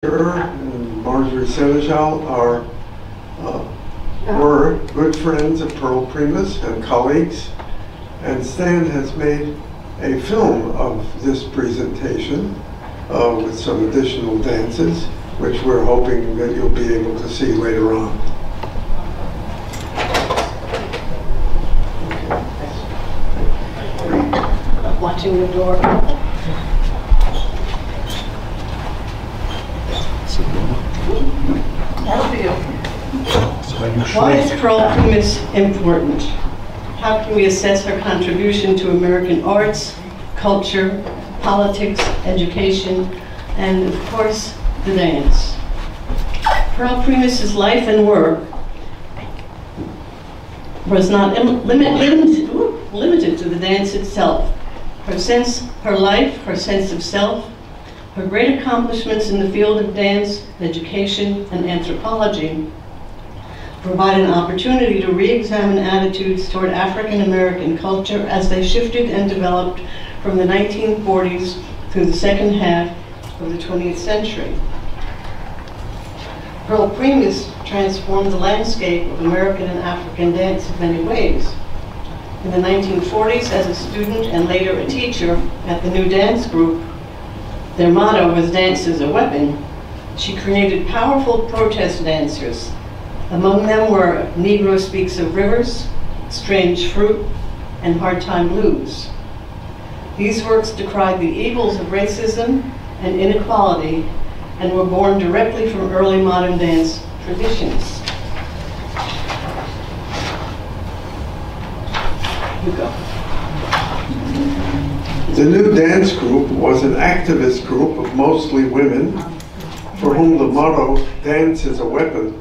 and Marjorie Seneschal were good friends of Pearl Primus and colleagues, and Stan has made a film of this presentation with some additional dances, which we're hoping that you'll be able to see later on. Watching the door. That'll be okay. Why is Pearl Primus important? How can we assess her contribution to American arts, culture, politics, education, and of course, the dance? Pearl Primus's life and work was not limited to the dance itself. Her life, her sense of self, her great accomplishments in the field of dance, education, and anthropology provide an opportunity to re-examine attitudes toward African American culture as they shifted and developed from the 1940s through the second half of the 20th century. Pearl Primus transformed the landscape of American and African dance in many ways. In the 1940s, as a student and later a teacher at the New Dance Group, their motto was "Dance is a Weapon." She created powerful protest dancers. Among them were Negro Speaks of Rivers, Strange Fruit, and Hard Time Blues. These works decried the evils of racism and inequality and were born directly from early modern dance traditions. You go. The New Dance Group was an activist group of mostly women for whom the motto, "Dance is a Weapon,"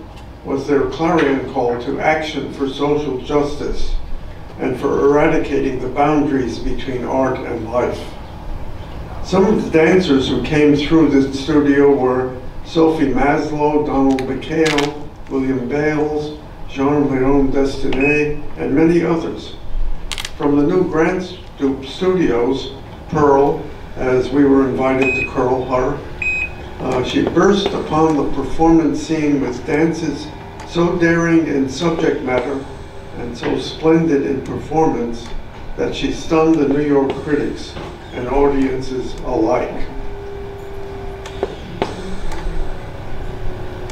was their clarion call to action for social justice and for eradicating the boundaries between art and life. Some of the dancers who came through the studio were Sophie Maslow, Donald McHale, William Bales, Jean-Léon Destiné, and many others. From the new Grand Stoop Studios, Pearl, as we were invited to curl her, she burst upon the performance scene with dances so daring in subject matter and so splendid in performance that she stunned the New York critics and audiences alike.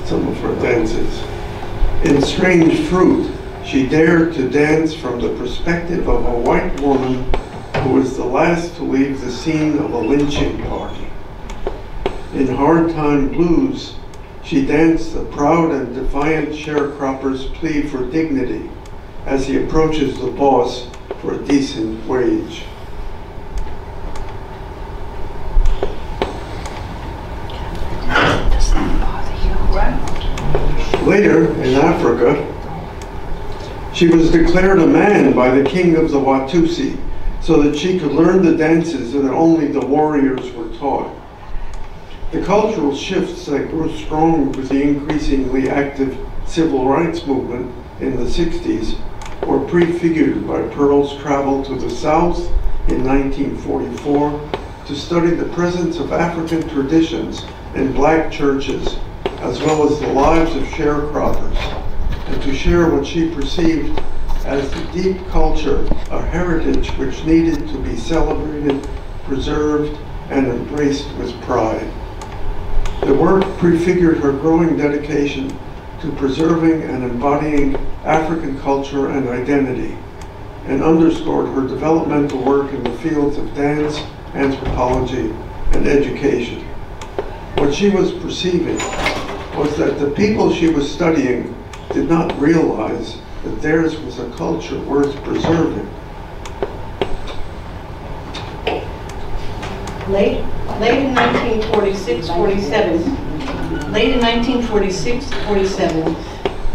Some of her dances. In Strange Fruit, she dared to dance from the perspective of a white woman who was the last to leave the scene of a lynching party. In Hard Time Blues, she danced the proud and defiant sharecropper's plea for dignity as he approaches the boss for a decent wage. Later, in Africa, she was declared a man by the king of the Watusi so that she could learn the dances that only the warriors were taught. The cultural shifts that grew strong with the increasingly active civil rights movement in the 60s were prefigured by Pearl's travel to the South in 1944 to study the presence of African traditions in black churches, as well as the lives of sharecroppers, and to share what she perceived as the deep culture, a heritage which needed to be celebrated, preserved, and embraced with pride. The work prefigured her growing dedication to preserving and embodying African culture and identity, and underscored her developmental work in the fields of dance, anthropology, and education. What she was perceiving was that the people she was studying did not realize that theirs was a culture worth preserving. Late in 1946-47,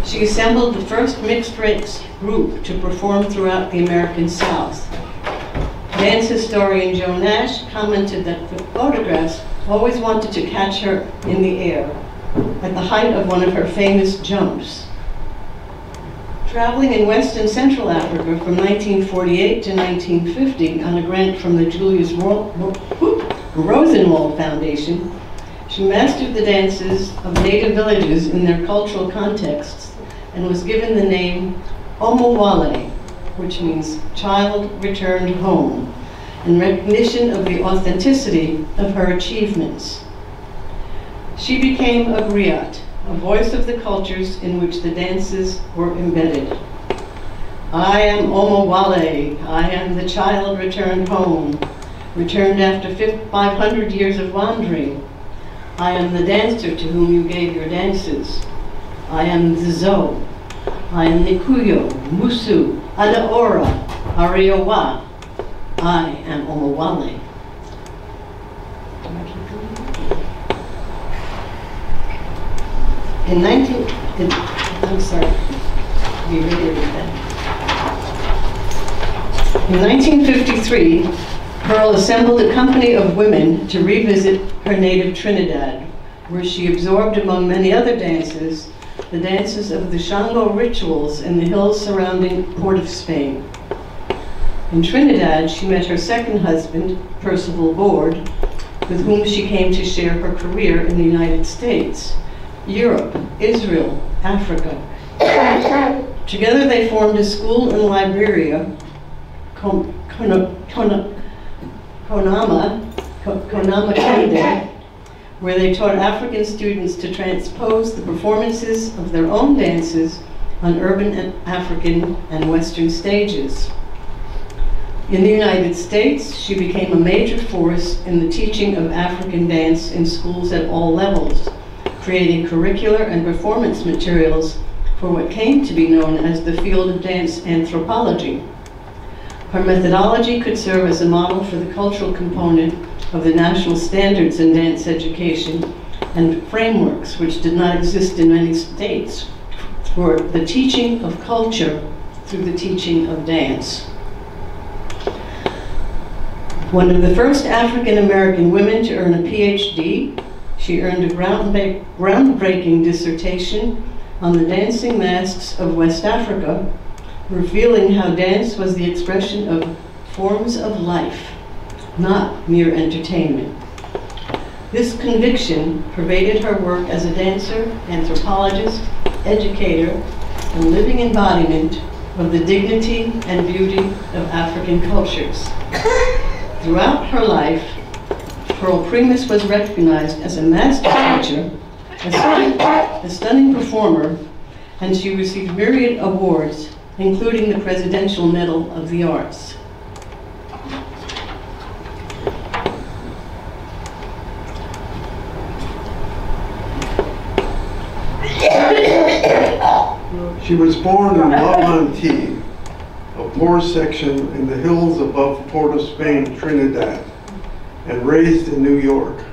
she assembled the first mixed race group to perform throughout the American South. Dance historian Joe Nash commented that the photographs always wanted to catch her in the air, at the height of one of her famous jumps. Traveling in West and Central Africa from 1948 to 1950 on a grant from the Julius Rosenwald Foundation, She mastered the dances of native villages in their cultural contexts and was given the name Omowale, which means child returned home, in recognition of the authenticity of her achievements. She became a griot, a voice of the cultures in which the dances were embedded. I am Omowale, I am the child returned home, returned after 500 years of wandering. I am the dancer to whom you gave your dances. I am the Zo. I am Nikuyo, Musu, Adaora, Ariowa. I am Omowale. In 1953, Pearl assembled a company of women to revisit her native Trinidad, where she absorbed, among many other dances, the dances of the Shango rituals in the hills surrounding Port of Spain. In Trinidad, she met her second husband, Percival Board, with whom she came to share her career in the United States, Europe, Israel, Africa. Together they formed a school in Liberia, Konama Kende, where they taught African students to transpose the performances of their own dances on urban and African and Western stages. In the United States, she became a major force in the teaching of African dance in schools at all levels, creating curricular and performance materials for what came to be known as the field of dance anthropology. Her methodology could serve as a model for the cultural component of the national standards in dance education and frameworks which did not exist in many states for the teaching of culture through the teaching of dance. One of the first African-American women to earn a PhD, she earned a groundbreaking dissertation on the dancing masks of West Africa, revealing how dance was the expression of forms of life, not mere entertainment. This conviction pervaded her work as a dancer, anthropologist, educator, and living embodiment of the dignity and beauty of African cultures. Throughout her life, Pearl Primus was recognized as a master teacher, a stunning performer, and she received myriad awards, including the Presidential Medal of the Arts. She was born in La Mantille, a poor section in the hills above Port of Spain, Trinidad, and raised in New York.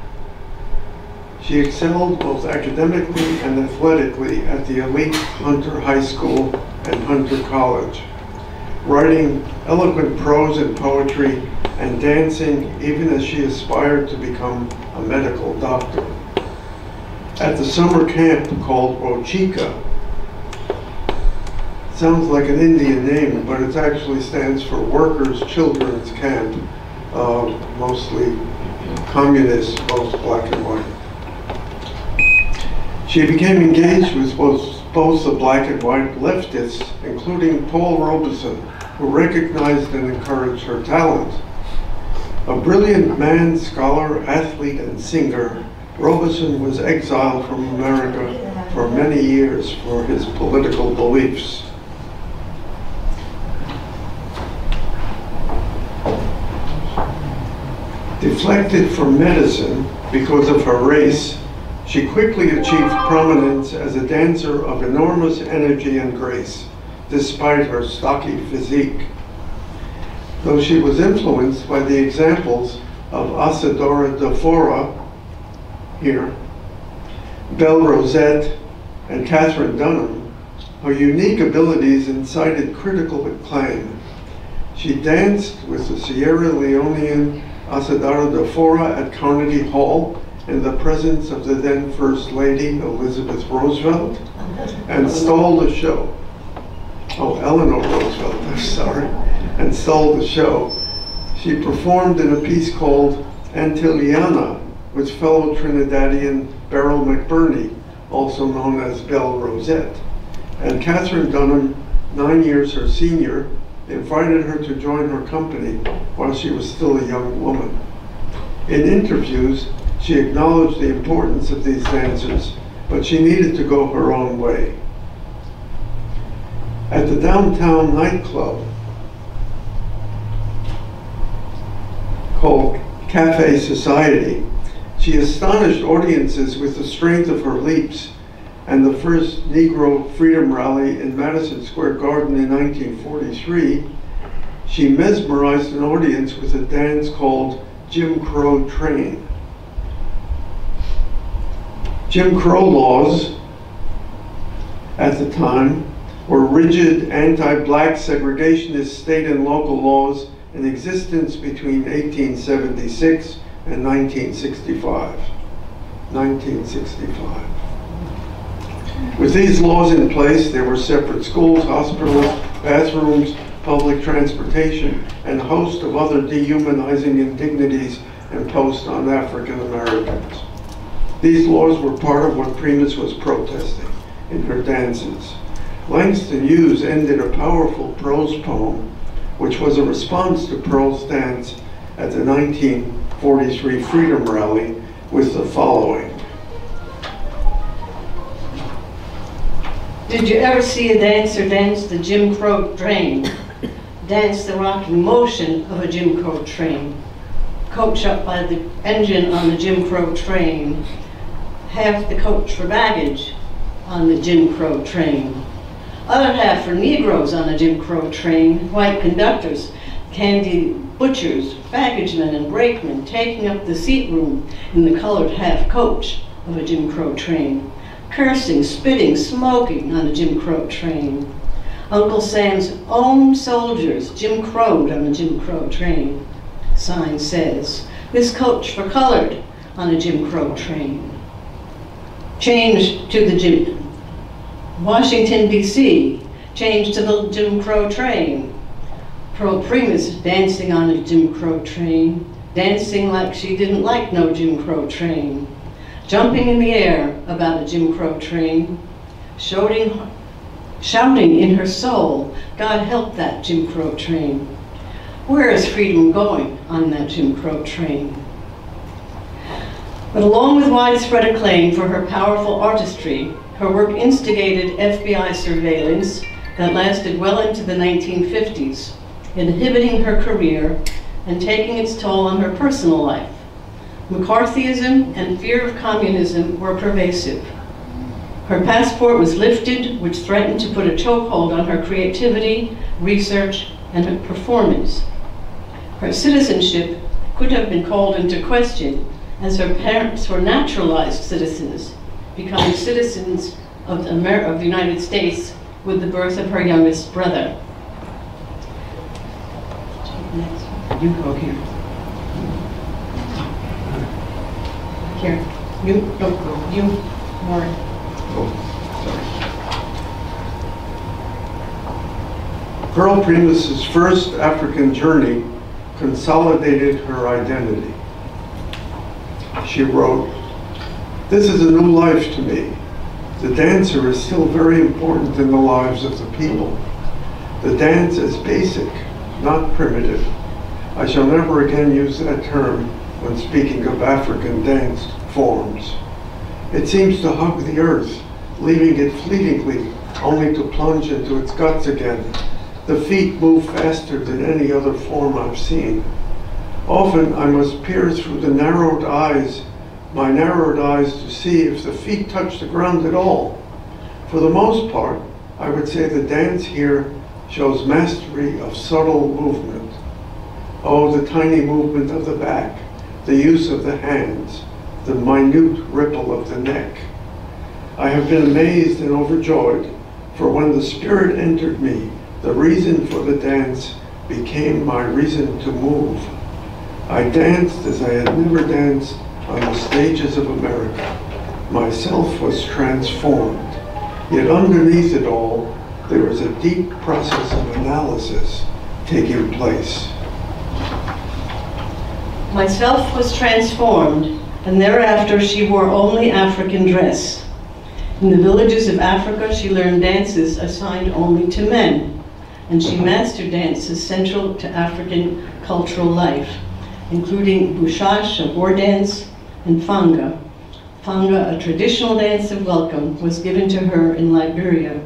She excelled both academically and athletically at the elite Hunter High School and Hunter College, writing eloquent prose and poetry and dancing even as she aspired to become a medical doctor. At the summer camp called Rochica, sounds like an Indian name, but it actually stands for Workers' Children's Camp, mostly communist, both black and white. She became engaged with both the black and white leftists, including Paul Robeson, who recognized and encouraged her talent. A brilliant man, scholar, athlete, and singer, Robeson was exiled from America for many years for his political beliefs. Deflected from medicine because of her race, she quickly achieved prominence as a dancer of enormous energy and grace, despite her stocky physique. Though she was influenced by the examples of Isadora de Fora, here, Belle Rosette, and Catherine Dunham, her unique abilities incited critical acclaim. She danced with the Sierra Leonean Isadora de Fora at Carnegie Hall in the presence of the then First Lady, Elizabeth Roosevelt, and stole the show. Oh, Eleanor Roosevelt, I'm sorry, and stole the show. She performed in a piece called Antiliana with fellow Trinidadian Beryl McBurney, also known as Belle Rosette. And Catherine Dunham, 9 years her senior, invited her to join her company while she was still a young woman. In interviews, she acknowledged the importance of these dancers, but she needed to go her own way. At the downtown nightclub called Cafe Society, she astonished audiences with the strength of her leaps, and the first Negro Freedom Rally in Madison Square Garden in 1943, she mesmerized an audience with a dance called Jim Crow Train. Jim Crow laws at the time were rigid anti-black segregationist state and local laws in existence between 1876 and 1965. With these laws in place, there were separate schools, hospitals, bathrooms, public transportation, and a host of other dehumanizing indignities imposed on African Americans. These laws were part of what Primus was protesting in her dances. Langston Hughes ended a powerful prose poem, which was a response to Pearl's dance at the 1943 Freedom Rally, with the following. Did you ever see a dancer dance the Jim Crow train? Dance the rocking motion of a Jim Crow train. Coach up by the engine on the Jim Crow train. Half the coach for baggage on the Jim Crow train. Other half for Negroes on a Jim Crow train. White conductors, candy butchers, baggagemen, and brakemen taking up the seat room in the colored half coach of a Jim Crow train. Cursing, spitting, smoking on a Jim Crow train. Uncle Sam's own soldiers Jim Crowed on a Jim Crow train. Sign says, this coach for colored on a Jim Crow train. Change to the Washington, D.C., change to the Jim Crow train. Pearl Primus dancing on a Jim Crow train, dancing like she didn't like no Jim Crow train. Jumping in the air about a Jim Crow train, shouting in her soul, God help that Jim Crow train. Where is freedom going on that Jim Crow train? But along with widespread acclaim for her powerful artistry, her work instigated FBI surveillance that lasted well into the 1950s, inhibiting her career and taking its toll on her personal life. McCarthyism and fear of communism were pervasive. Her passport was lifted, which threatened to put a chokehold on her creativity, research, and her performance. Her citizenship could have been called into question, as her parents were naturalized citizens, becoming citizens of the United States with the birth of her youngest brother. Next. You go here. Here. You don't go. You, Warren. Oh, sorry. Pearl Primus's first African journey consolidated her identity. She wrote, "This is a new life to me. The dancer is still very important in the lives of the people. The dance is basic, not primitive. I shall never again use that term when speaking of African dance forms. It seems to hug the earth, leaving it fleetingly, only to plunge into its guts again. The feet move faster than any other form I've seen. Often I must peer through my narrowed eyes to see if the feet touch the ground at all. For the most part, I would say the dance here shows mastery of subtle movement. Oh, the tiny movement of the back, the use of the hands, the minute ripple of the neck. I have been amazed and overjoyed, for when the spirit entered me, the reason for the dance became my reason to move. I danced as I had never danced on the stages of America. Myself was transformed. Yet underneath it all, there was a deep process of analysis taking place. Myself was transformed and thereafter she wore only African dress. In the villages of Africa, she learned dances assigned only to men, and she mastered dances central to African cultural life, including bouchache, a war dance, and fanga. Fanga, a traditional dance of welcome, was given to her in Liberia.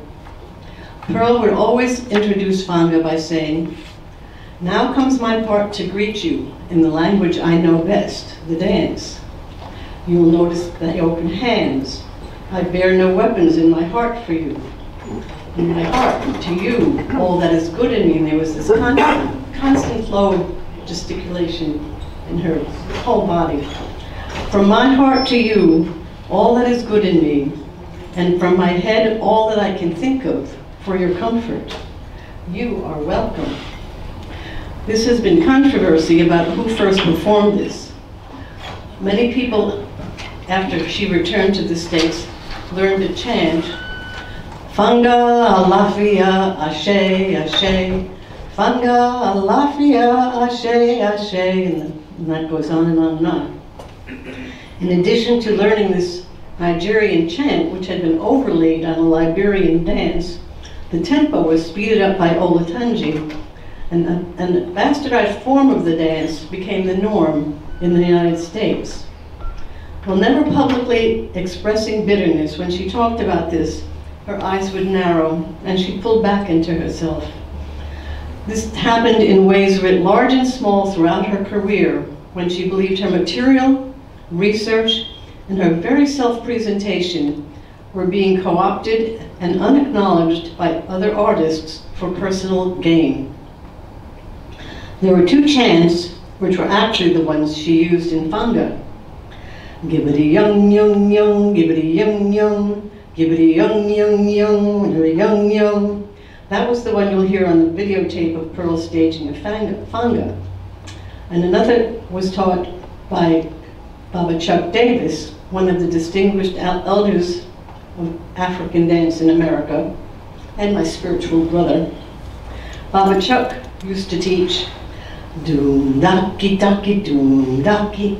Pearl would always introduce fanga by saying, "Now comes my part to greet you in the language I know best, the dance. You will notice that I open hands. I bear no weapons in my heart for you. In my heart, to you, all that is good in me." And there was this constant flow of gesticulation in her whole body. "From my heart to you, all that is good in me, and from my head, all that I can think of for your comfort. You are welcome." This has been controversy about who first performed this. Many people, after she returned to the States, learned to chant, "Fanga alafia ashe ashe, Fanga alafia ashe ashe," and that goes on and on and on. In addition to learning this Nigerian chant, which had been overlaid on a Liberian dance, the tempo was speeded up by Olatunji, and a bastardized form of the dance became the norm in the United States. While never publicly expressing bitterness, when she talked about this, her eyes would narrow and she pulled back into herself. This happened in ways writ large and small throughout her career, when she believed her material, research, and her very self-presentation were being co-opted and unacknowledged by other artists for personal gain. There were two chants, which were actually the ones she used in Fanga. Gibbity young young young, gibbity young young, gibbity young young young, gibbity young young. That was the one you'll hear on the videotape of Pearl staging a Fanga. And another was taught by Baba Chuck Davis, one of the distinguished elders of African dance in America, and my spiritual brother. Baba Chuck used to teach doom daki daki doom daki,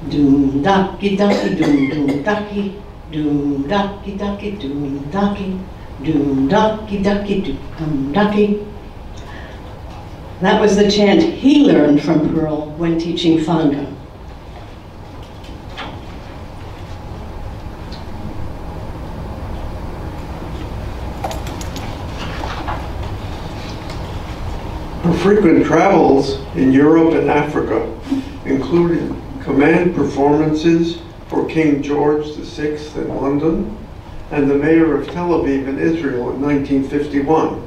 doom daki daki doom doom daki, doom daki daki doom daki, doom daki daki doom daki. That was the chant he learned from Pearl when teaching Fanga. Her frequent travels in Europe and Africa included command performances for King George VI in London and the mayor of Tel Aviv in Israel in 1951,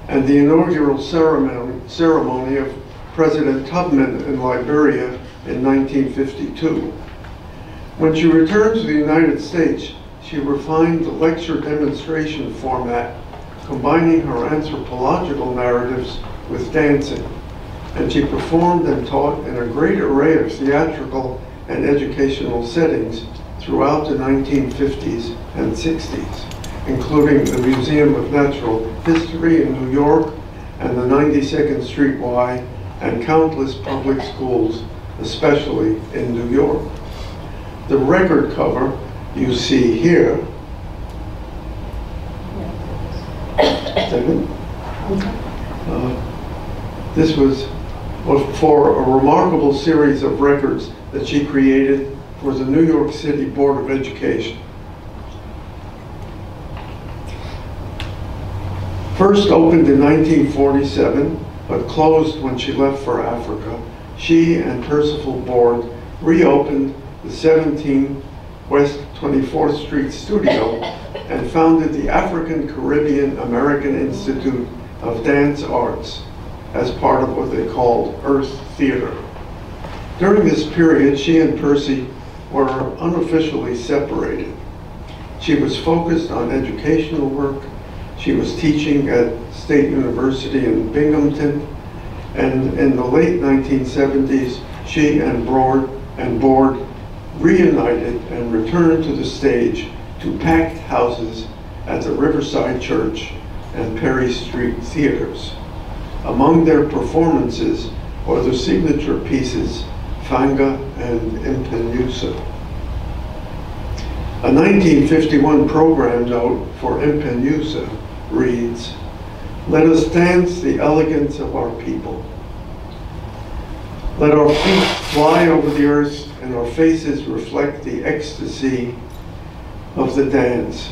and the inaugural ceremony of President Tubman in Liberia in 1952. When she returned to the United States, she refined the lecture demonstration format, combining her anthropological narratives with dancing, and she performed and taught in a great array of theatrical and educational settings throughout the 1950s and 60s, including the Museum of Natural History in New York and the 92nd Street Y and countless public schools, especially in New York. The record cover you see here, this was for a remarkable series of records that she created for the New York City Board of Education. First opened in 1947, but closed when she left for Africa, she and Percival Board reopened the 17 West 24th Street studio and founded the African Caribbean American Institute of Dance Arts as part of what they called Earth Theater. During this period, she and Percy were unofficially separated. She was focused on educational work. She was teaching at State University in Binghamton, and in the late 1970s, she and Board reunited and returned to the stage to packed houses at the Riverside Church and Perry Street theaters. Among their performances were the signature pieces Fanga, and Impenusa. A 1951 program note for Impenusa reads, "Let us dance the elegance of our people. Let our feet fly over the earth and our faces reflect the ecstasy of the dance."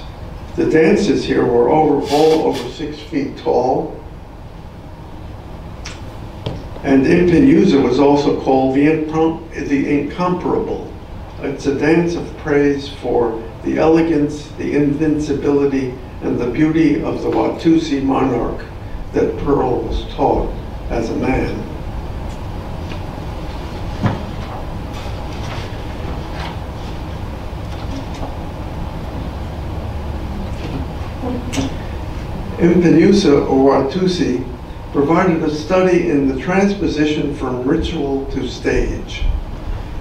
The dances here were all over 6 feet tall. And Impenusa was also called the incomparable. It's a dance of praise for the elegance, the invincibility, and the beauty of the Watusi monarch that Pearl was taught as a man. Impenusa, or Watusi, provided a study in the transposition from ritual to stage,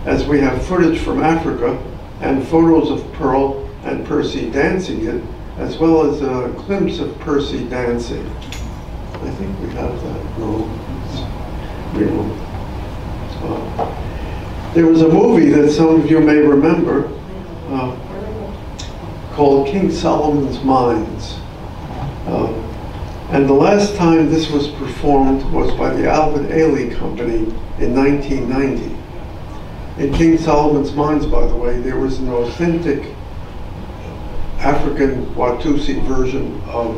as we have footage from Africa and photos of Pearl and Percy dancing it, as well as a glimpse of Percy dancing. I think we have that. No, we don't. There was a movie that some of you may remember called King Solomon's Mines. And the last time this was performed was by the Alvin Ailey Company in 1990. In King Solomon's Mines, by the way, there was an authentic African Watusi version of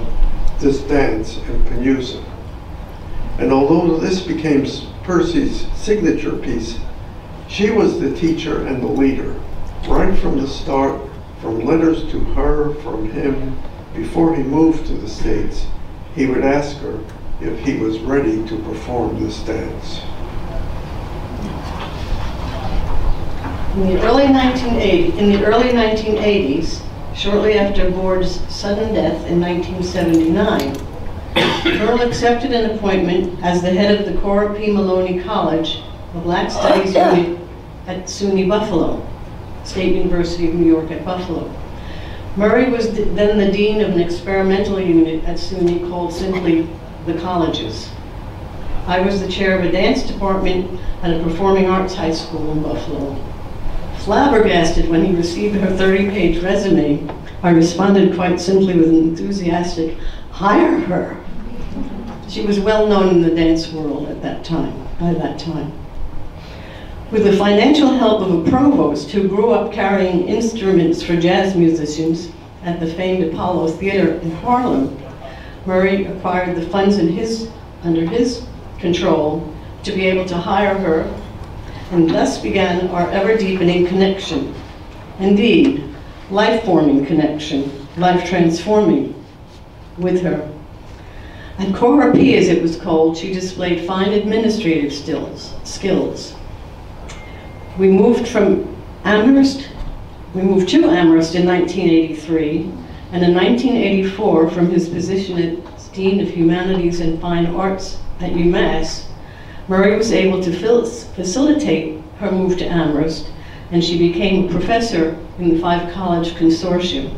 this dance in Impenusa. And although this became Percy's signature piece, she was the teacher and the leader, right from the start, from letters to her, from him. Before he moved to the States, he would ask her if he was ready to perform this dance. In the early 1980s, shortly after Board's sudden death in 1979, Pearl accepted an appointment as the head of the Cora P. Maloney College, a Black Studies unit at SUNY Buffalo, State University of New York at Buffalo. Murray was then the dean of an experimental unit at SUNY called simply the Colleges. I was the chair of a dance department at a performing arts high school in Buffalo. Flabbergasted when he received her 30-page resume, I responded quite simply with an enthusiastic, "Hire her." She was well known in the dance world by that time. With the financial help of a provost who grew up carrying instruments for jazz musicians at the famed Apollo Theater in Harlem, Murray acquired the funds under his control to be able to hire her, and thus began our ever-deepening connection. Indeed, life-forming connection, life-transforming with her. At Cora P, as it was called, she displayed fine administrative skills. We moved to Amherst in 1983, and in 1984, from his position as Dean of Humanities and Fine Arts at UMass, Murray was able to facilitate her move to Amherst, and she became a professor in the 5-college consortium.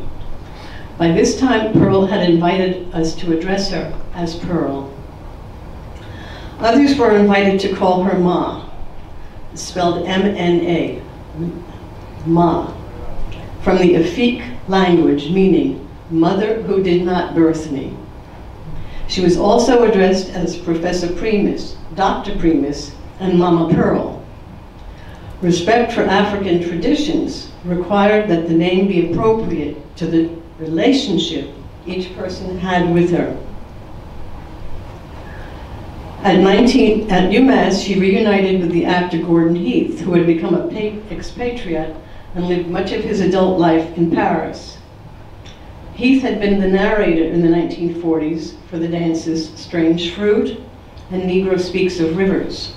By this time, Pearl had invited us to address her as Pearl. Others were invited to call her Ma, spelled M-N-A, Ma, from the Afik language, meaning mother who did not birth me. She was also addressed as Professor Primus, Dr. Primus, and Mama Pearl. Respect for African traditions required that the name be appropriate to the relationship each person had with her. At UMass, she reunited with the actor Gordon Heath, who had become an expatriate and lived much of his adult life in Paris. Heath had been the narrator in the 1940s for the dances Strange Fruit and Negro Speaks of Rivers.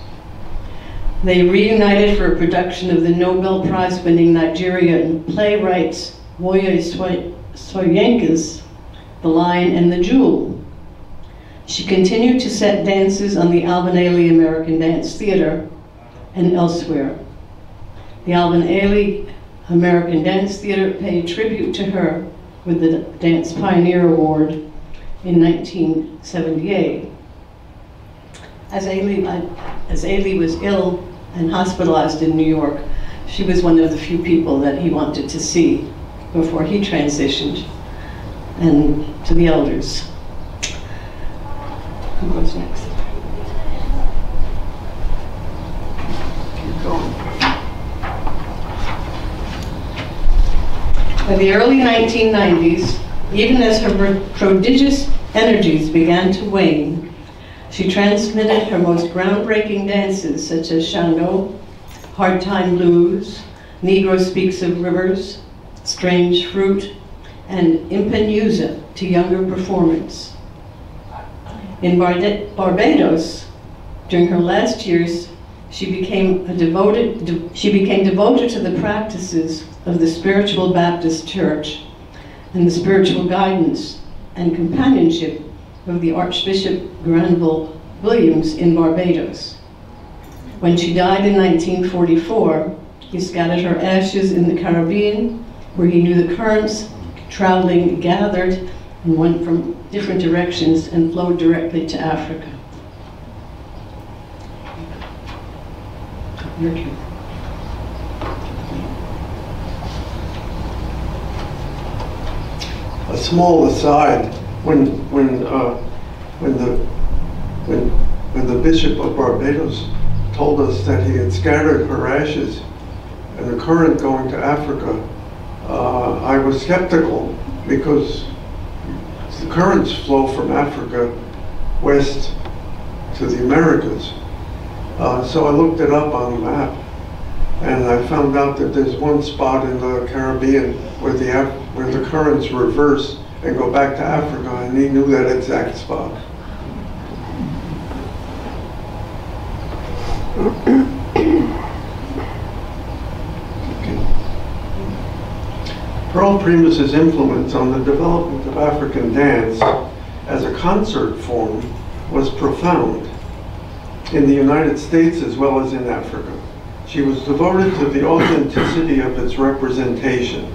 They reunited for a production of the Nobel Prize-winning Nigerian playwrights Woye Soyinka's The Lion and the Jewel. She continued to set dances on the Alvin Ailey American Dance Theater and elsewhere. The Alvin Ailey American Dance Theater paid tribute to her with the Dance Pioneer Award in 1978. As Ailey was ill and hospitalized in New York. She was one of the few people that he wanted to see before he transitioned, and to the elders. Who goes next? Keep going. By the early 1990s, even as her prodigious energies began to wane, she transmitted her most groundbreaking dances, such as Shango, Hard Time Blues, Negro Speaks of Rivers, Strange Fruit, and Impenusa to younger performers. In Barbados, during her last years, she became devoted to the practices of the Spiritual Baptist Church and the spiritual guidance and companionship of the Archbishop Granville Williams in Barbados. When she died in 1944, he scattered her ashes in the Caribbean, where he knew the currents traveling gathered and went from different directions and flowed directly to Africa. Your turn. A small aside: when the Bishop of Barbados told us that he had scattered her ashes and the current going to Africa, I was skeptical, because the currents flow from Africa west to the Americas. So I looked it up on a map, and I found out that there's one spot in the Caribbean where the currents reverse and go back to Africa, and he knew that exact spot. Pearl Primus's influence on the development of African dance as a concert form was profound in the United States as well as in Africa. She was devoted to the authenticity of its representation,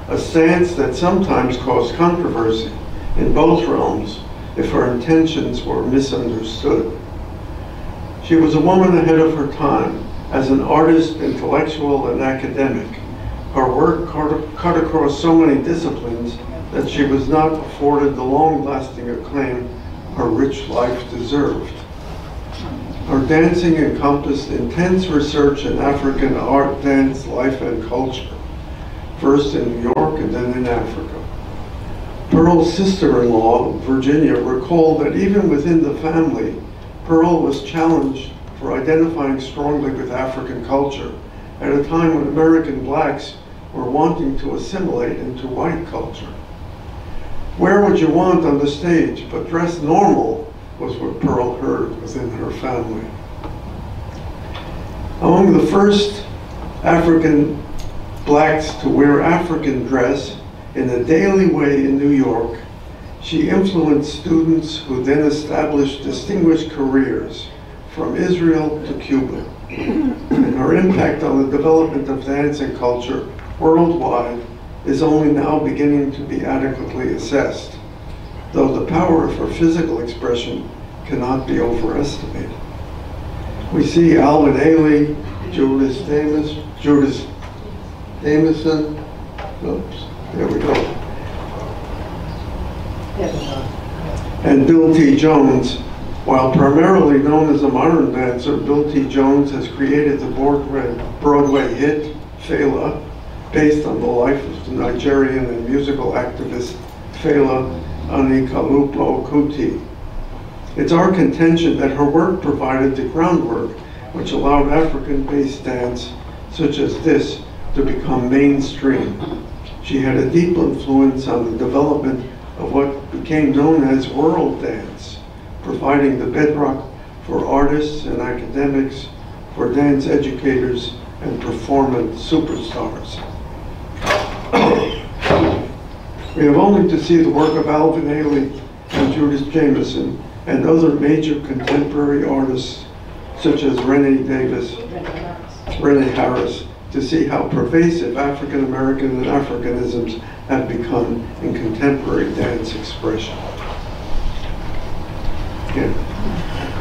a stance that sometimes caused controversy in both realms if her intentions were misunderstood. She was a woman ahead of her time as an artist, intellectual, and academic. Her work cut across so many disciplines that she was not afforded the long-lasting acclaim her rich life deserved. Her dancing encompassed intense research in African art, dance, life, and culture, first in New York and then in Africa. Pearl's sister-in-law, Virginia, recalled that even within the family, Pearl was challenged for identifying strongly with African culture at a time when American blacks were wanting to assimilate into white culture. Wear what you want on the stage, but dress normal was what Pearl heard within her family. Among the first African blacks to wear African dress in a daily way in New York, she influenced students who then established distinguished careers from Israel to Cuba. And her impact on the development of dance and culture worldwide is only now beginning to be adequately assessed, though the power of her physical expression cannot be overestimated. We see Alvin Ailey, Judas Jamison, oops, there we go, and Bill T. Jones. While primarily known as a modern dancer, Bill T. Jones has created the Broadway hit Fela, based on the life of the Nigerian and musical activist Fela Anikulapo Kuti. It's our contention that her work provided the groundwork which allowed African-based dance, such as this, to become mainstream. She had a deep influence on the development of what became known as world dance, providing the bedrock for artists and academics, for dance educators and performance superstars. We have only to see the work of Alvin Ailey and Judas Jamison and other major contemporary artists such as Renee Harris, to see how pervasive African American and Africanisms have become in contemporary dance expression. Again,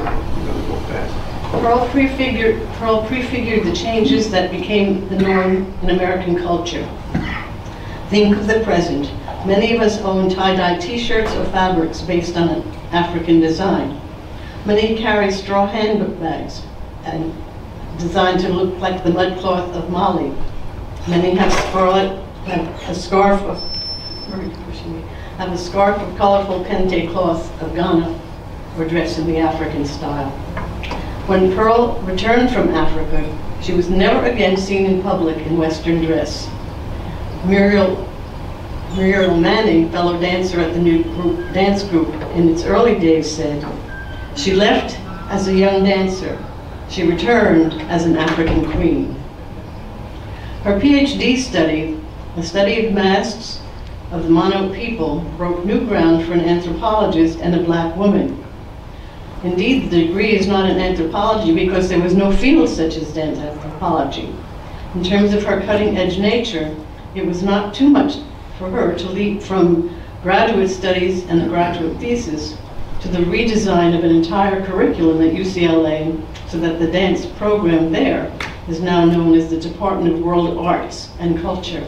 I'm going to go fast. Pearl prefigured the changes that became the norm in American culture. Think of the present. Many of us own tie-dye t-shirts or fabrics based on an African design. Many carry straw handbags and designed to look like the mudcloth of Mali. Many have a scarf of colorful kente cloth of Ghana, or dress in the African style. When Pearl returned from Africa, she was never again seen in public in Western dress. Muriel Manning, fellow dancer at the new dance group in its early days, said, "She left as a young dancer. She returned as an African queen." Her PhD study, the study of masks of the Mono people, broke new ground for an anthropologist and a black woman. Indeed, the degree is not in anthropology because there was no field such as dance anthropology. In terms of her cutting-edge nature, it was not too much for her to leap from graduate studies and a graduate thesis to the redesign of an entire curriculum at UCLA so that the dance program there is now known as the Department of World Arts and Culture.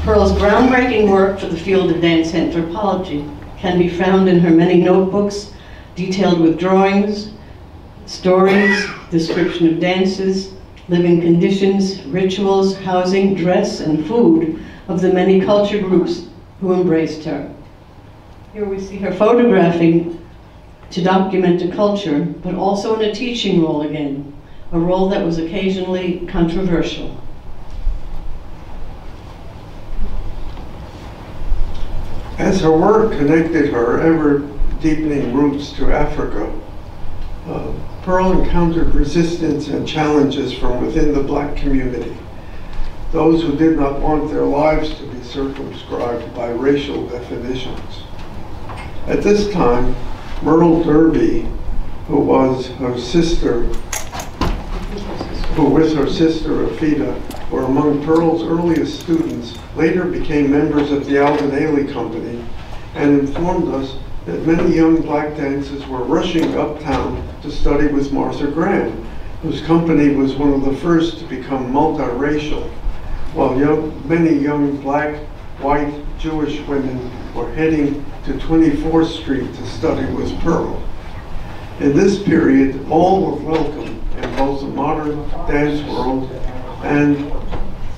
Pearl's groundbreaking work for the field of dance anthropology can be found in her many notebooks, detailed with drawings, stories, description of dances, living conditions, rituals, housing, dress, and food of the many culture groups who embraced her. Here we see her photographing to document a culture, but also in a teaching role again, a role that was occasionally controversial. As her work connected her ever-deepening roots to Africa, Pearl encountered resistance and challenges from within the black community, those who did not want their lives to be circumscribed by racial definitions. At this time, Myrtle Derby, who with her sister Afida, were among Pearl's earliest students, later became members of the Alvin Ailey Company and informed us that many young black dancers were rushing uptown to study with Martha Graham, whose company was one of the first to become multiracial, while many young black, white, Jewish women were heading to 24th Street to study with Pearl. In this period, all were welcome in both the modern dance world and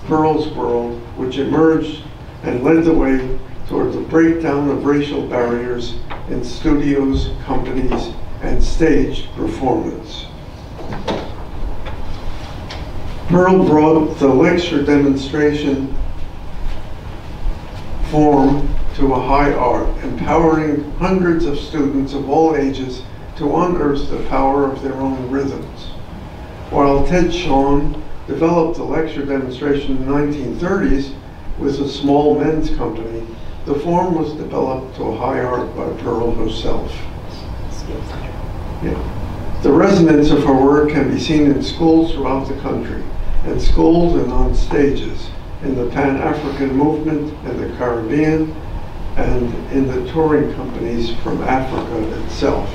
Pearl's world, which emerged and led the way toward the breakdown of racial barriers in studios, companies, and staged performance. Pearl brought the lecture demonstration form to a high art, empowering hundreds of students of all ages to unearth the power of their own rhythms. While Ted Shawn developed the lecture demonstration in the 1930s with a small men's company, the form was developed to a high art by Pearl herself. Yeah. The resonance of her work can be seen in schools throughout the country, and schools and on stages, in the Pan-African movement in the Caribbean, and in the touring companies from Africa itself.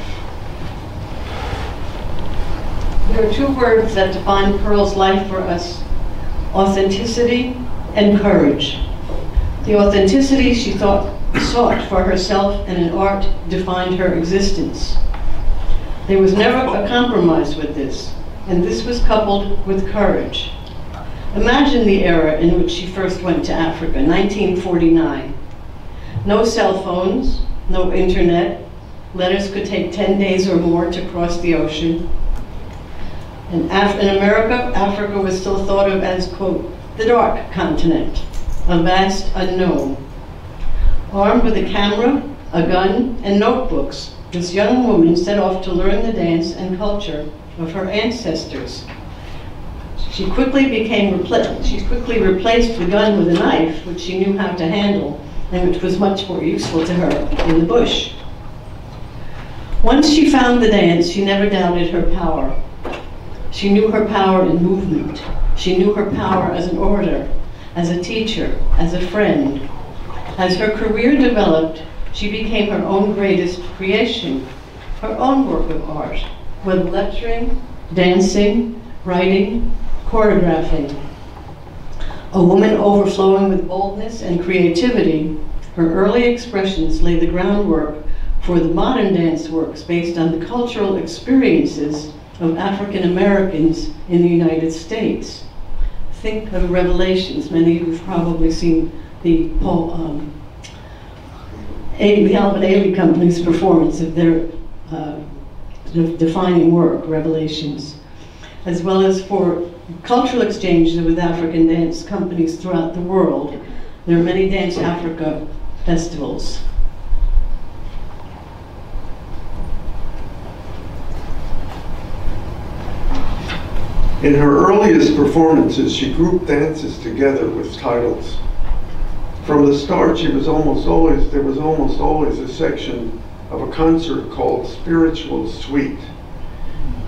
There are two words that define Pearl's life for us: authenticity and courage. The authenticity she sought for herself and in art defined her existence. There was never a compromise with this, and this was coupled with courage. Imagine the era in which she first went to Africa, 1949. No cell phones, no internet. Letters could take 10 days or more to cross the ocean. In America, Africa was still thought of as, quote, the dark continent, a vast unknown. Armed with a camera, a gun, and notebooks, this young woman set off to learn the dance and culture of her ancestors. She quickly replaced the gun with a knife, which she knew how to handle, and which was much more useful to her in the bush. Once she found the dance, she never doubted her power. She knew her power in movement. She knew her power as an orator, as a teacher, as a friend. As her career developed, she became her own greatest creation, her own work of art, whether lecturing, dancing, writing, choreographing. A woman overflowing with boldness and creativity, her early expressions lay the groundwork for the modern dance works based on the cultural experiences of African Americans in the United States. Think of Revelations. Many of you have probably seen the Alvin Ailey Company's performance of their defining work, Revelations, as well as for cultural exchanges with African dance companies throughout the world. There are many Dance Africa festivals. In her earliest performances, she grouped dances together with titles. From the start, there was almost always a section of a concert called Spiritual Suite.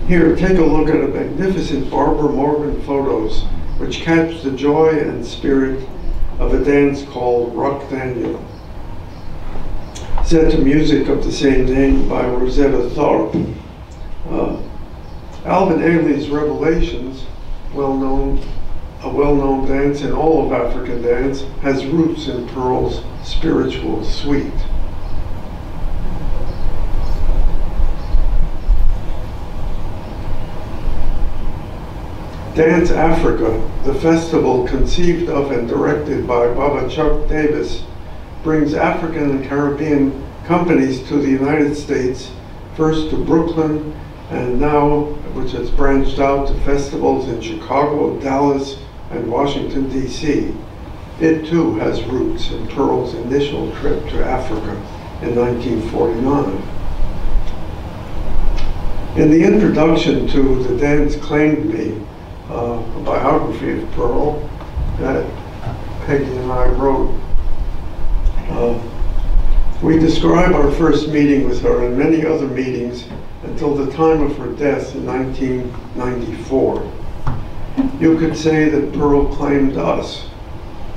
Here, take a look at a magnificent Barbara Morgan photos, which capture the joy and spirit of a dance called Rock Daniel, set to music of the same name by Rosetta Tharpe. Alvin Ailey's Revelations, a well-known dance in all of African dance, has roots in Pearl's Spiritual Suite. Dance Africa, the festival conceived of and directed by Baba Chuck Davis, brings African and Caribbean companies to the United States, first to Brooklyn, and now, which has branched out to festivals in Chicago, Dallas, and Washington, D.C. It too has roots in Pearl's initial trip to Africa in 1949. In the introduction to The Dance Claimed Me, a biography of Pearl that Peggy and I wrote, we describe our first meeting with her and many other meetings until the time of her death in 1994. You could say that Pearl claimed us,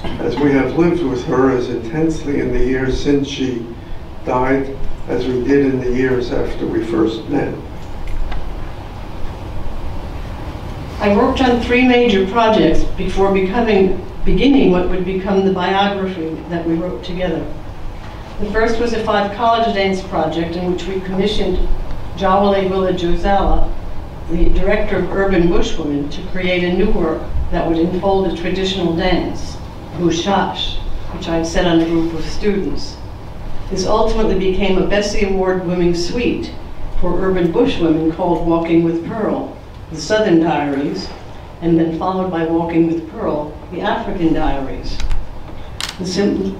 as we have lived with her as intensely in the years since she died as we did in the years after we first met. I worked on 3 major projects before beginning what would become the biography that we wrote together. The first was a 5 college dance project in which we commissioned Jawole Willa Jozala, the director of Urban Bushwomen, to create a new work that would enfold a traditional dance, Bushash, which I'd set on a group of students. This ultimately became a Bessie Award-winning suite for urban bushwomen called Walking with Pearl, the Southern Diaries, and then followed by Walking with Pearl, the African Diaries.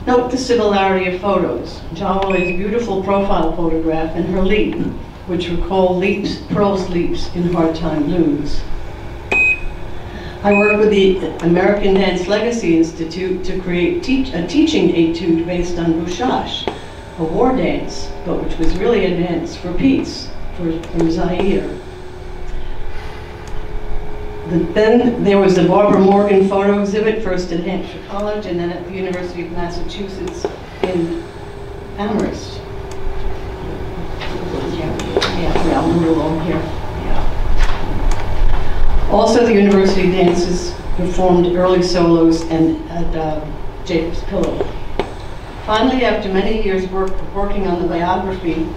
Note the similarity of photos. Jawole's beautiful profile photograph and her leap, which recall Pearl's leaps in Hard Time Blues. I worked with the American Dance Legacy Institute to create a teaching etude based on Bushash, a war dance, but which was really a dance for peace, from Zaire. Then there was the Barbara Morgan photo exhibit, first at Hampshire College and then at the University of Massachusetts in Amherst. Yeah, I'll move along here. Yeah. Also, the university dances performed early solos and at Jacob's Pillow. Finally, after many years working on the biography,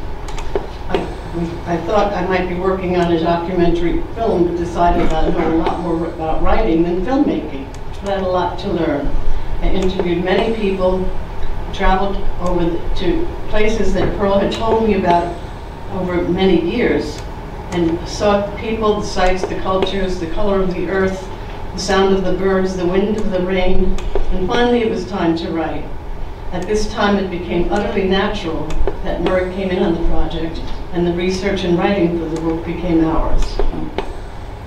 I thought I might be working on a documentary film, but decided that I know a lot more about writing than filmmaking. But I had a lot to learn. I interviewed many people, traveled over to places that Pearl had told me about over many years, and saw people, the sights, the cultures, the color of the earth, the sound of the birds, the wind of the rain, and finally it was time to write. At this time it became utterly natural that Murray came in on the project, and the research and writing for the book became ours.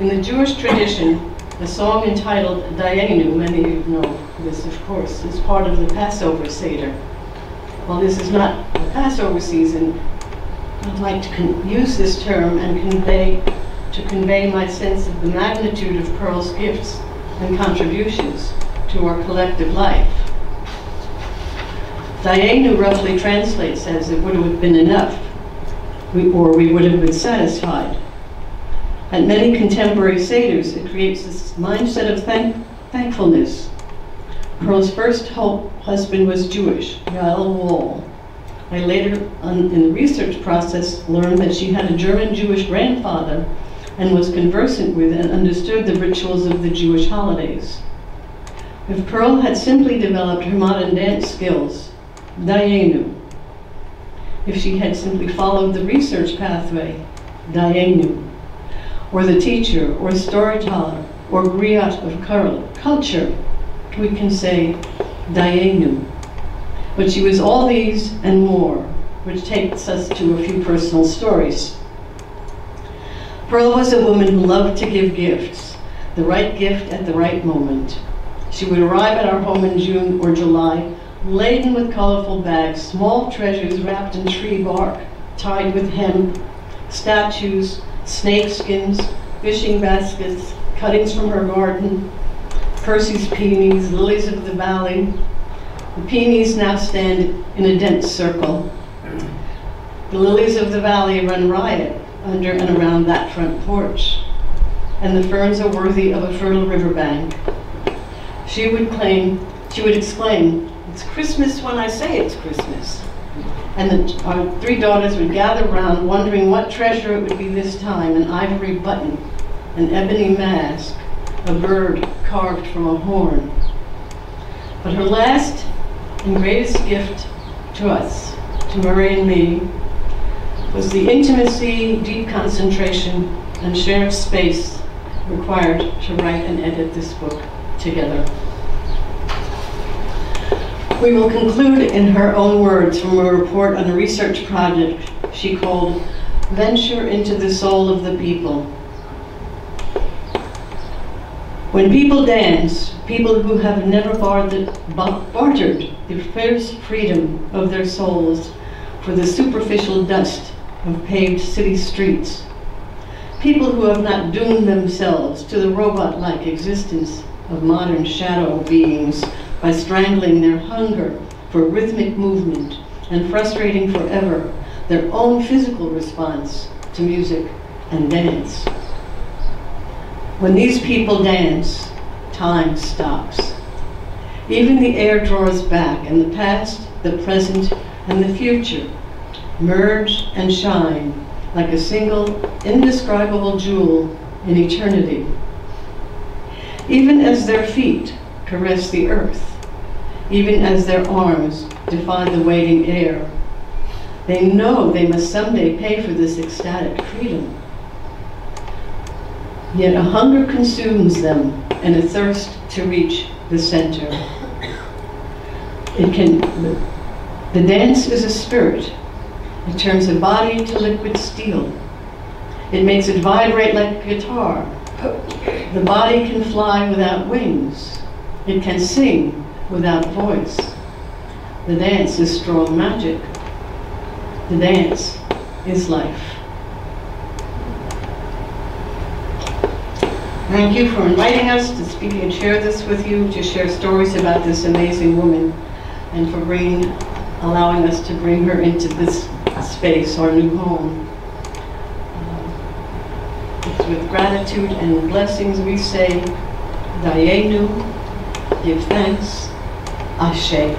In the Jewish tradition, the song entitled Dayenu, many of you know this of course, is part of the Passover Seder. While this is not the Passover season, I'd like to use this term and convey my sense of the magnitude of Pearl's gifts and contributions to our collective life. Dayenu roughly translates as it would have been enough, or we would have been satisfied. At many contemporary seders, it creates this mindset of thankfulness. Pearl's first husband was Jewish, Yael Wall. I later, in the research process, learned that she had a German Jewish grandfather and was conversant with and understood the rituals of the Jewish holidays. If Pearl had simply developed her modern dance skills, dayenu. If she had simply followed the research pathway, dayenu. Or the teacher, or storyteller, or griot of culture, we can say dayenu. But she was all these and more, which takes us to a few personal stories. Pearl was a woman who loved to give gifts, the right gift at the right moment. She would arrive at our home in June or July, laden with colorful bags, small treasures wrapped in tree bark, tied with hemp, statues, snake skins, fishing baskets, cuttings from her garden, Percy's peonies, lilies of the valley. The peonies now stand in a dense circle. The lilies of the valley run riot under and around that front porch, and the ferns are worthy of a fertile riverbank. She would exclaim, "It's Christmas when I say it's Christmas." And our three daughters would gather round, wondering what treasure it would be this time: an ivory button, an ebony mask, a bird carved from a horn. But her last and greatest gift to us, to Murray and me, was the intimacy, deep concentration, and shared space required to write and edit this book together. We will conclude in her own words from a report on a research project she called "Venture into the Soul of the People." When people dance, people who have never bartered the fierce freedom of their souls for the superficial dust of paved city streets, people who have not doomed themselves to the robot-like existence of modern shadow beings by strangling their hunger for rhythmic movement and frustrating forever their own physical response to music and dance. When these people dance, time stops. Even the air draws back, and the past, the present, and the future merge and shine like a single, indescribable jewel in eternity. Even as their feet caress the earth, even as their arms defy the waiting air, they know they must someday pay for this ecstatic freedom. Yet a hunger consumes them and a thirst to reach the center. The dance is a spirit. It turns a body to liquid steel. It makes it vibrate like a guitar. The body can fly without wings. It can sing without voice. The dance is strong magic. The dance is life. Thank you for inviting us to speak and share this with you, to share stories about this amazing woman, and for allowing us to bring her into this space, our new home. It's with gratitude and blessings we say, Dayenu, give thanks, Ashe.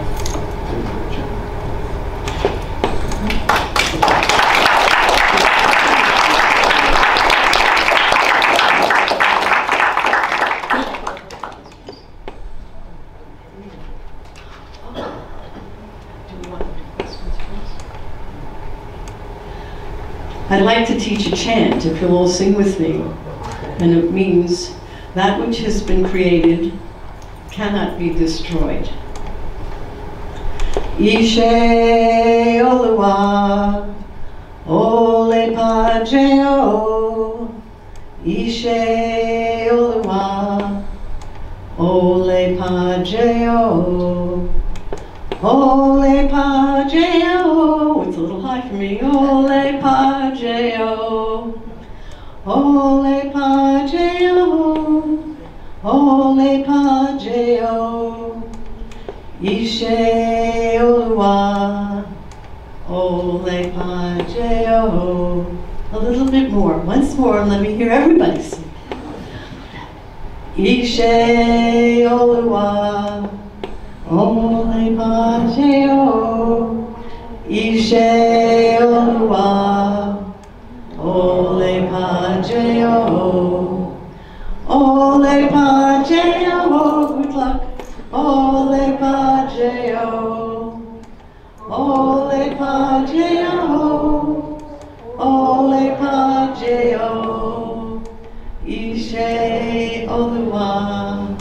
I'd like to teach a chant, if you'll all sing with me. And it means, that which has been created cannot be destroyed. Ishe Oluwa, Ole Pajeo. Ishe Oluwa, Ole Pajeo. Ole Pajeo. It's a little high for me. Ole Pajeo. Ole Pajeo. Ole Pajeo. Ishe Oluwa. Ole Pajeo. A little bit more. Once more, and let me hear everybody sing. Ishe Oluwa, Ole Pajeo. Ishe Oluwa, Ole Pajeo. Ole Pajeo. Good luck. Ole Pajeo. Ole Pajeo. Ole Pajeo. Ishe Oluwa,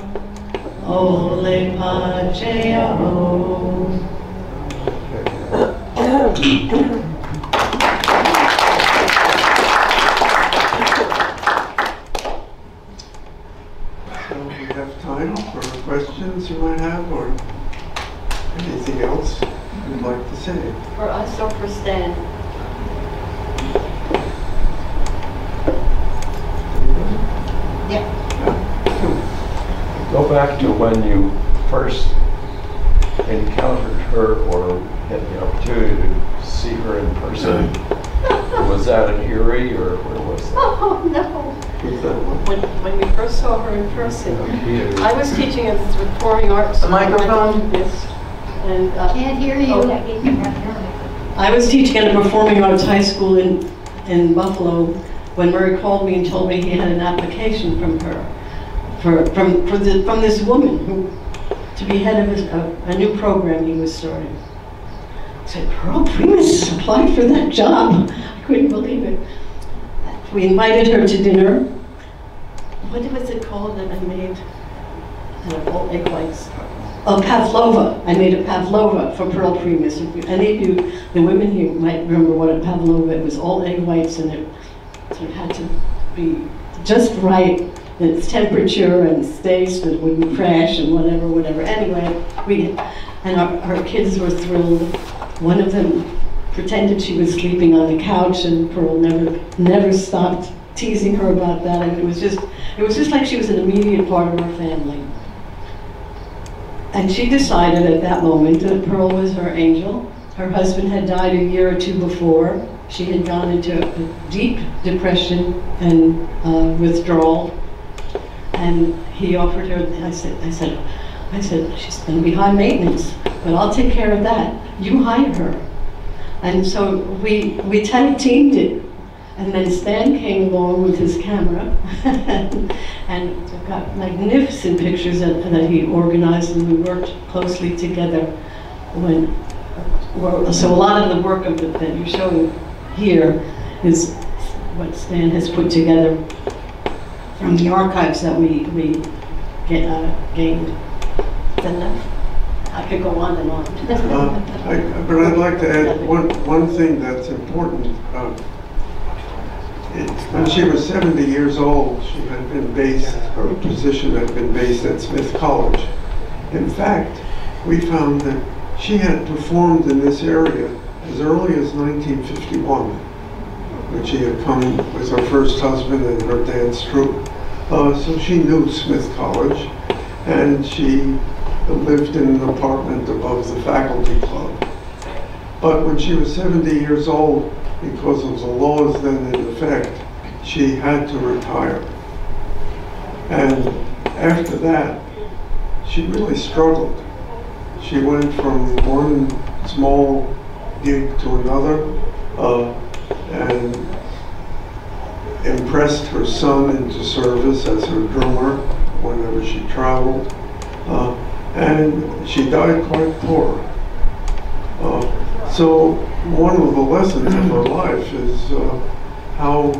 Ole Pajeo. So we have time for questions you might have, or anything else you'd like to say. For us or for Stan? Yeah. Go back to when you first encountered her or had the opportunity to see her in person. Was that in Erie or where was that? Oh, no. When we first saw her in person, I was teaching at the Performing Arts. A microphone? Yes. And, Can't hear you. Oh. I was teaching at a Performing Arts high school in Buffalo when Murray called me and told me he had an application from her, from this woman who, to be head of a new program he was starting. I said, Pearl Primus applied for that job. I couldn't believe it. We invited her to dinner. What was it called that I made? All egg whites. Oh, pavlova. I made a pavlova for Pearl Primus. If any of you, the women here, might remember what a pavlova. It was all egg whites, and it had to be just right in its temperature and taste, that it wouldn't crash and whatever. Anyway, our kids were thrilled. One of them pretended she was sleeping on the couch, and Pearl never stopped teasing her about that. And it was just like she was an immediate part of our family. And she decided at that moment that Pearl was her angel. Her husband had died a year or two before. She had gone into a deep depression and withdrawal. And he offered her, I said, she's going to be high maintenance, but I'll take care of that. You hire her. And so we tag teamed it. And then Stan came along with his camera and got magnificent pictures that he organized, and we worked closely together. So a lot of the work that you're showing here is what Stan has put together from the archives that we gained. Is that enough? I could go on and on. But I'd like to add one thing that's important. When she was 70 years old, she had been based, her position had been based at Smith College. In fact, we found that she had performed in this area as early as 1951, when she had come with her first husband and her dance troupe. So she knew Smith College, and she lived in an apartment above the faculty club. But when she was 70 years old, because of the laws then in effect, she had to retire. And after that, she really struggled. She went from one small gig to another, and impressed her son into service as her drummer whenever she traveled. And she died quite poor. So one of the lessons of her life is how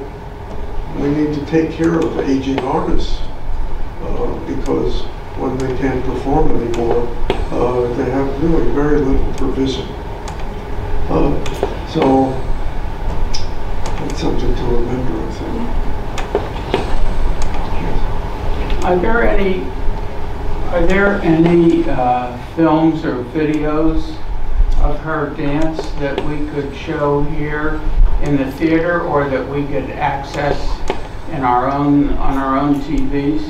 we need to take care of aging artists, because when they can't perform anymore, they have really very little provision. So that's something to remember, I think. Are there any films or videos of her dance that we could show here in the theater, or that we could access on our own TVs?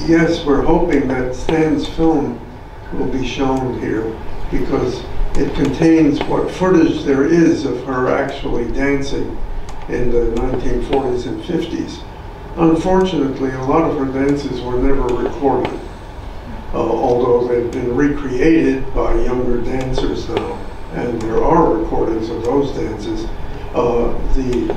Yes, we're hoping that Stan's film will be shown here, because it contains what footage there is of her actually dancing. in the 1940s and 50s. Unfortunately, a lot of her dances were never recorded, although they've been recreated by younger dancers now, and there are recordings of those dances. The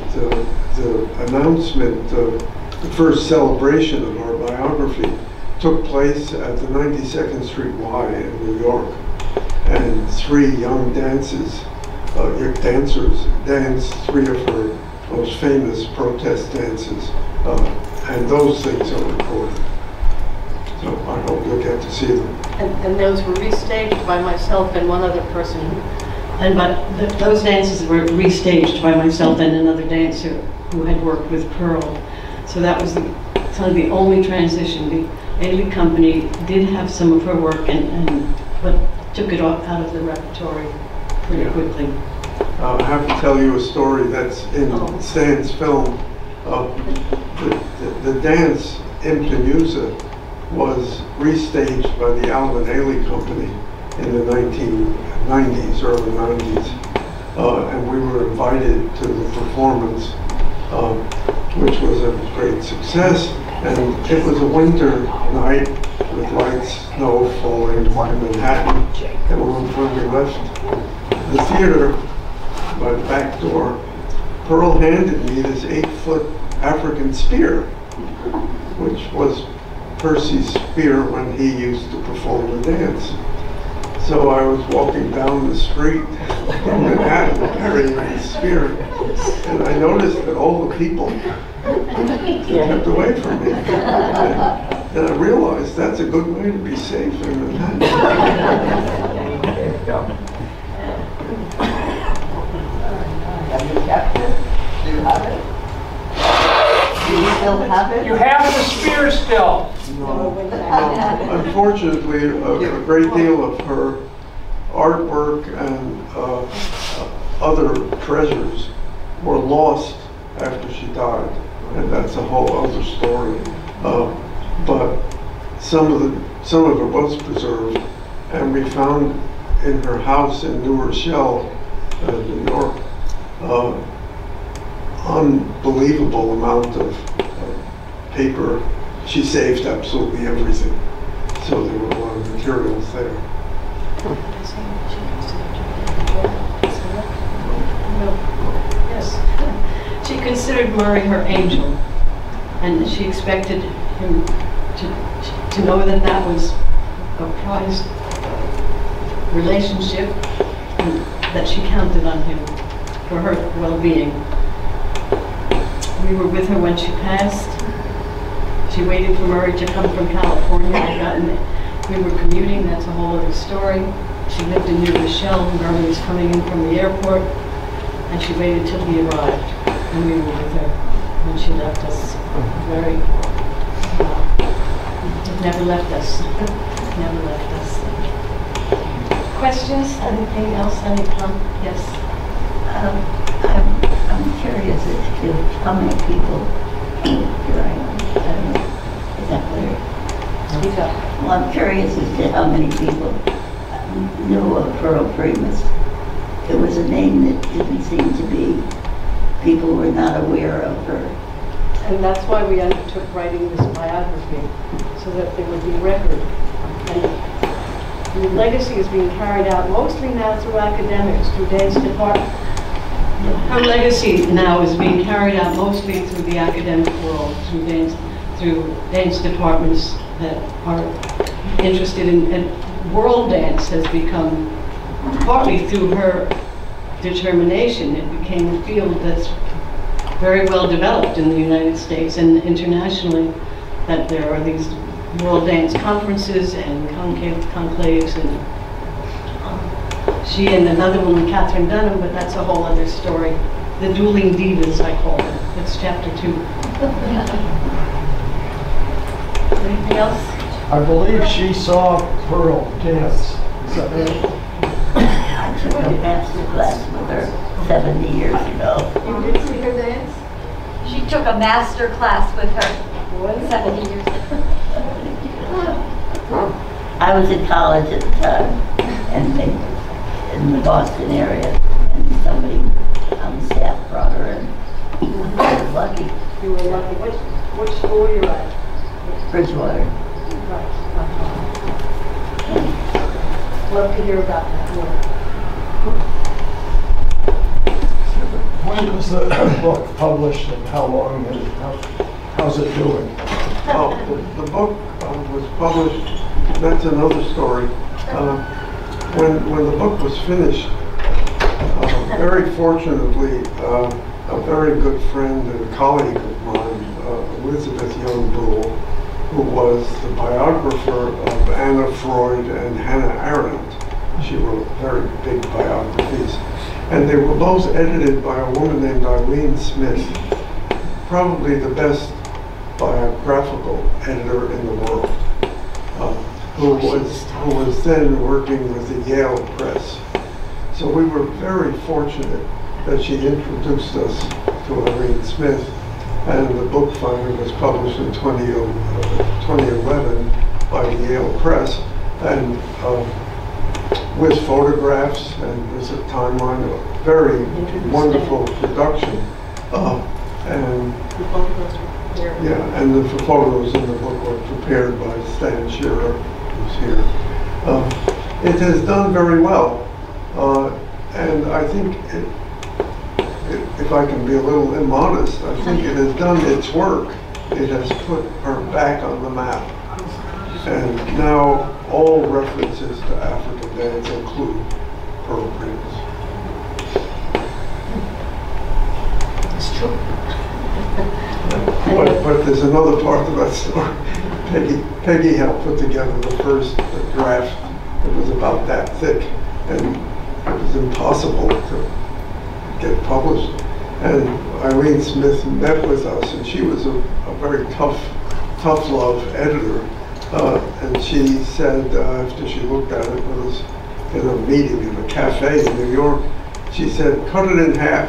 announcement, the first celebration of our biography took place at the 92nd Street Y in New York, and 3 young dancers danced 3 of her most famous protest dances, and those things are recorded. So I hope you'll get to see them. And those were restaged by myself and one other person. Those dances were restaged by myself and another dancer who had worked with Pearl. So that was kind of the only transition. The Ailey Company did have some of her work, but took it out of the repertory pretty quickly. I have to tell you a story that's in Stan's film. The dance Implemusa was restaged by the Alvin Ailey Company in the 1990s, early 90s, and we were invited to the performance, which was a great success. And it was a winter night with light snow falling in Manhattan, and when we left the theater by the back door, Pearl handed me this 8-foot African spear, which was Percy's spear when he used to perform the dance. So I was walking down the street in Manhattan carrying this spear, and I noticed that all the people kept away from me. And I realized that's a good way to be safe in Manhattan. There you go. Have you kept it? Do you have it? Do you still have it? You have the spear still. No. Unfortunately, a great deal of her artwork and other treasures were lost after she died, and that's a whole other story. But some of it was preserved, and we found in her house in New Rochelle, New York, unbelievable amount of paper. She saved absolutely everything, so there were a lot of materials there. Yes. She considered Murray her angel, and she expected him to know that that was a prized relationship, and that she counted on him for her well-being. We were with her when she passed. She waited for Murray to come from California. We were commuting, that's a whole other story. She lived in New Rochelle. Murray was coming in from the airport, and she waited till he arrived, and we were with her when she left us. Never left us. Never left us. Questions? Anything else? Any comment? Yes. I'm curious as to how many people, here I am, I don't know, is that clear? Speak up. Well, I'm curious as to how many people knew of Pearl Primus. It was a name that didn't seem to be, people were not aware of her. And that's why we undertook writing this biography, so that there would be record. And the legacy is being carried out mostly now through academics, through dance department. Her legacy now is being carried out mostly through the academic world, through dance departments that are interested in, and world dance has become, partly through her determination, it became a field that's very well developed in the United States and internationally, that there are these world dance conferences and conclaves, and she and another woman, Catherine Dunham, but that's a whole other story. The dueling divas, I call them. It's chapter 2. Anything else? I believe she saw Pearl dance. Is that right? I took a master class with her 70 years ago. You did see her dance? She took a master class with her 70 years ago. I was in college at the time, and in the Boston area, and somebody on the staff brought her in. Lucky. You were lucky. Which school you at? Bridgewater. Right. Love to hear about that more. When was the book published and how long and how's it doing? Oh, the book was published, that's another story. When the book was finished, very fortunately, a very good friend and colleague of mine, Elizabeth Young-Buell, who was the biographer of Anna Freud and Hannah Arendt. She wrote very big biographies. And they were both edited by a woman named Eileen Smith, probably the best biographical editor in the world, who was then working with the Yale Press. So we were very fortunate that she introduced us to Eileen Smith, and the book finally was published in 2011 by the Yale Press, and with photographs and with a timeline, a very wonderful production. And the photos in the book were prepared by Stan Shearer, who's here. It has done very well, and I think, if I can be a little immodest, I think it has done its work. It has put her back on the map. And now all references to African dance include Pearl Primus. It's true. But there's another part of that story. Peggy helped put together the first draft. It was about that thick, and it was impossible to get published. And Eileen Smith met with us, and she was a very tough love editor. And she said, after she looked at it with us in a meeting in a cafe in New York, she said, cut it in half.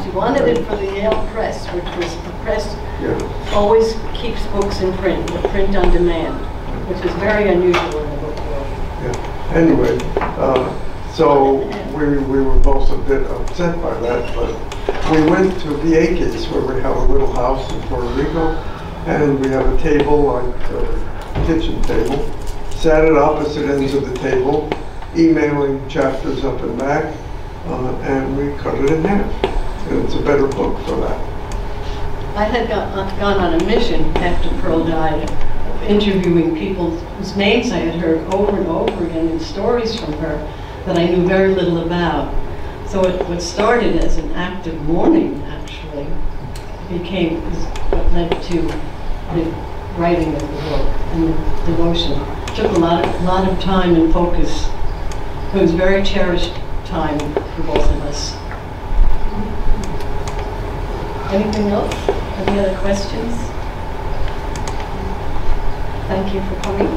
She wanted it for the Yale Press, which was the press always keeps books in print, with print on demand, which is very unusual in the book world. Yeah. Anyway, so we were both a bit upset by that, but we went to Vieques, where we have a little house in Puerto Rico, and we have a table, like a kitchen table, sat at opposite ends of the table, emailing chapters up and back, and we cut it in half. And it's a better book for that. I had gone on a mission after Pearl died, interviewing people whose names I had heard over and over again in stories from her that I knew very little about. So what started as an act of mourning, actually, became what led to the writing of the book and the devotion. It took a lot of time and focus. It was very cherished time for both of us. Anything else? Any other questions? Thank you for coming.